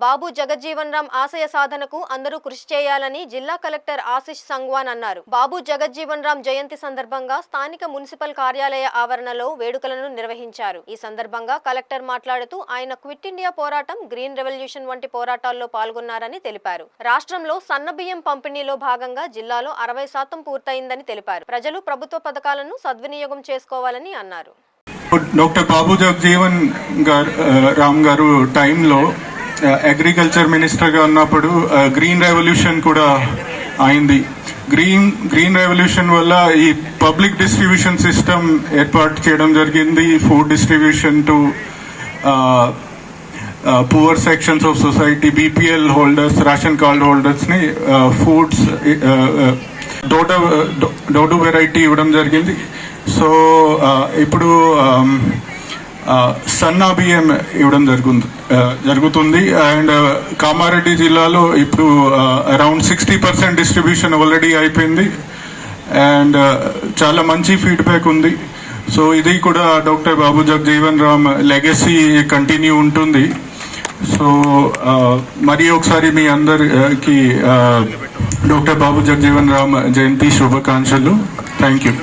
బాబు జగజ్జీవన్ రామ్ ఆశయ సాధనకు అందరూ కృషి చేయాలని జిల్లా కలెక్టర్ ఆశిష్ సంగ్వాన్ అన్నారు. బాబు జగజ్జీవన్ రామ్ జయంతి సందర్భంగా స్థానిక మున్సిపల్ కార్యాలయ ఆవరణలో వేడుకలను నిర్వహించారు. ఈ సందర్భంగా కలెక్టర్ మాట్లాడుతూ ఆయన క్విట్ ఇండియా పోరాటం, గ్రీన్ రెవల్యూషన్ వంటి పోరాటాల్లో పాల్గొన్నారని తెలిపారు. రాష్ట్రంలో సన్నబియ్యం పంపిణీలో భాగంగా జిల్లాలో 60% పూర్తయిందని తెలిపారు. ప్రజలు ప్రభుత్వ పథకాలను సద్వినియోగం చేసుకోవాలని అన్నారు. డాక్టర్ బాబు జగజ్జీవన్ రామ్ గారు టైంలో అగ్రికల్చర్ మినిస్టర్గా ఉన్నప్పుడు గ్రీన్ రెవల్యూషన్ కూడా అయింది. గ్రీన్ రెవల్యూషన్ వల్ల ఈ పబ్లిక్ డిస్ట్రిబ్యూషన్ సిస్టమ్ ఏర్పాటు చేయడం జరిగింది. Food distribution to poor sections of society, BPL holders, ration card హోల్డర్స్ని ఫుడ్స్ డోడో వెరైటీ ఇవ్వడం జరిగింది. సో ఇప్పుడు సన్నా బియ్యం ఇవ్వడం జరుగుతుంది. అండ్ కామారెడ్డి జిల్లాలో ఇప్పుడు అరౌండ్ 60% డిస్ట్రిబ్యూషన్ ఆల్రెడీ అయిపోయింది. అండ్ చాలా మంచి ఫీడ్బ్యాక్ ఉంది. సో ఇది కూడా డాక్టర్ బాబు జగజ్జీవన్ రామ్ లెగసీ కంటిన్యూ ఉంటుంది. సో మరి ఒకసారి మీ అందరికి డాక్టర్ బాబు జగజ్జీవన్ రామ్ జయంతి శుభాకాంక్షలు. Thank you.